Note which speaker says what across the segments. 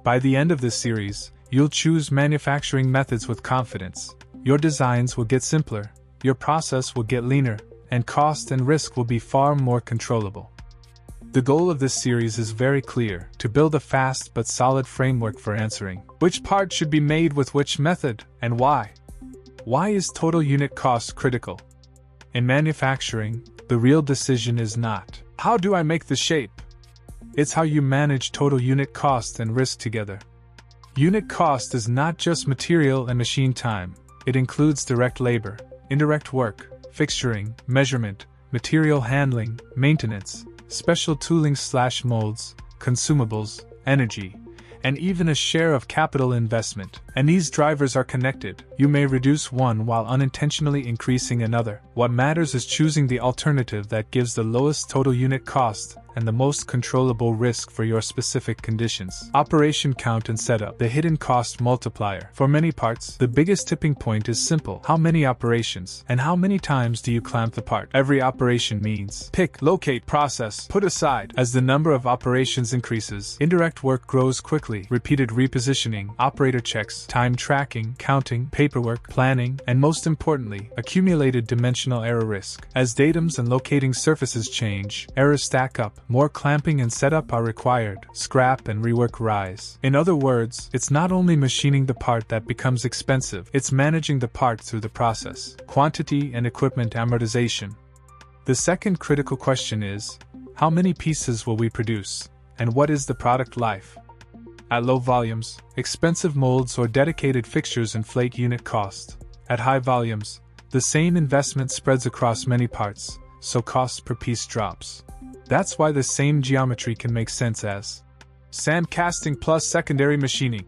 Speaker 1: By the end of this series, you'll choose manufacturing methods with confidence. Your designs will get simpler, your process will get leaner, and cost and risk will be far more controllable. The goal of this series is very clear: to build a fast but solid framework for answering which part should be made with which method, and why. Why is total unit cost critical? In manufacturing, the real decision is not, how do I make the shape? It's how you manage total unit cost and risk together. Unit cost is not just material and machine time, it includes direct labor, indirect work, fixturing, measurement, material handling, maintenance, special tooling/molds, consumables, energy, and even a share of capital investment. And these drivers are connected. You may reduce one while unintentionally increasing another. What matters is choosing the alternative that gives the lowest total unit cost and the most controllable risk for your specific conditions. Operation count and setup, the hidden cost multiplier. For many parts, the biggest tipping point is simple: how many operations, and how many times do you clamp the part? Every operation means pick, locate, process, put aside. As the number of operations increases, indirect work grows quickly. Repeated repositioning, operator checks, time tracking, counting, paperwork, planning, and most importantly, accumulated dimensional error risk. As datums and locating surfaces change, errors stack up. More clamping and setup are required. Scrap and rework rise. In other words, it's not only machining the part that becomes expensive, it's managing the part through the process. Quantity and equipment amortization. The second critical question is, how many pieces will we produce, and what is the product life? At low volumes, expensive molds or dedicated fixtures inflate unit cost. At high volumes, the same investment spreads across many parts, so cost per piece drops. That's why the same geometry can make sense as sand casting plus secondary machining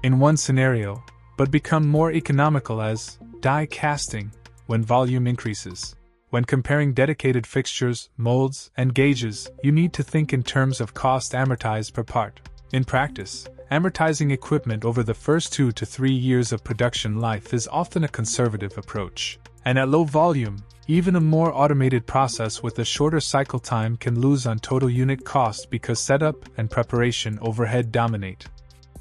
Speaker 1: in one scenario, but become more economical as die casting when volume increases. When comparing dedicated fixtures, molds, and gauges, you need to think in terms of cost amortized per part. In practice, amortizing equipment over the first 2 to 3 years of production life is often a conservative approach. And at low volume, even a more automated process with a shorter cycle time can lose on total unit cost because setup and preparation overhead dominate.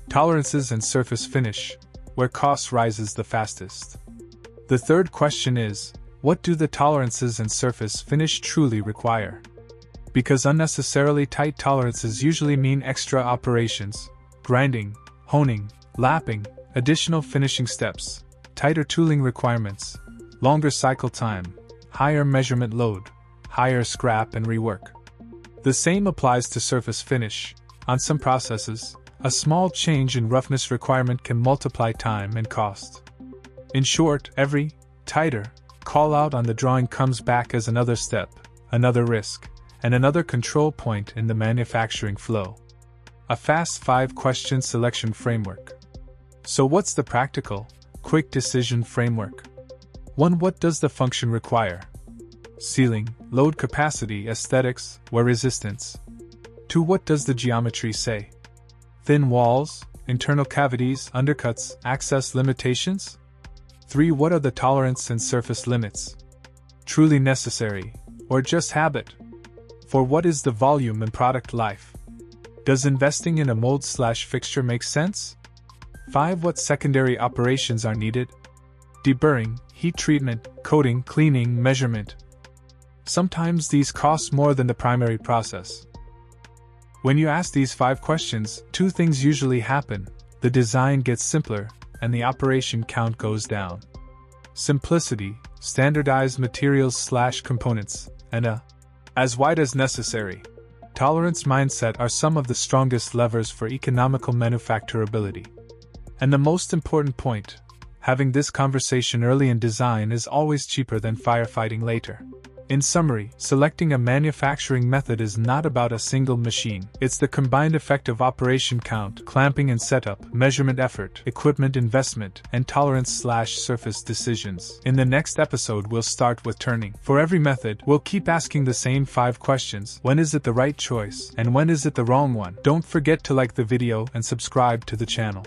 Speaker 1: Tolerances and surface finish, where cost rises the fastest. The third question is, what do the tolerances and surface finish truly require? Because unnecessarily tight tolerances usually mean extra operations, grinding, honing, lapping, additional finishing steps, tighter tooling requirements, longer cycle time, higher measurement load, higher scrap and rework. The same applies to surface finish. On some processes, a small change in roughness requirement can multiply time and cost. In short, every tighter call out on the drawing comes back as another step, another risk, and another control point in the manufacturing flow. A fast 5-question selection framework. So what's the practical, quick decision framework? 1. What does the function require? Sealing, load capacity, aesthetics, wear resistance. 2. What does the geometry say? Thin walls, internal cavities, undercuts, access limitations? 3. What are the tolerance and surface limits? Truly necessary, or just habit? 4. What is the volume and product life? Does investing in a mold/fixture make sense? 5. What secondary operations are needed? Deburring, heat treatment, coating, cleaning, measurement. Sometimes these cost more than the primary process. When you ask these 5 questions, 2 things usually happen: the design gets simpler, and the operation count goes down. Simplicity, standardized materials/components, and as wide as necessary. Tolerance mindset are some of the strongest levers for economical manufacturability. And the most important point, having this conversation early in design is always cheaper than firefighting later. In summary, selecting a manufacturing method is not about a single machine. It's the combined effect of operation count, clamping and setup, measurement effort, equipment investment, and tolerance/surface decisions. In the next episode, we'll start with turning. For every method, we'll keep asking the same 5 questions. When is it the right choice? And when is it the wrong one? Don't forget to like the video and subscribe to the channel.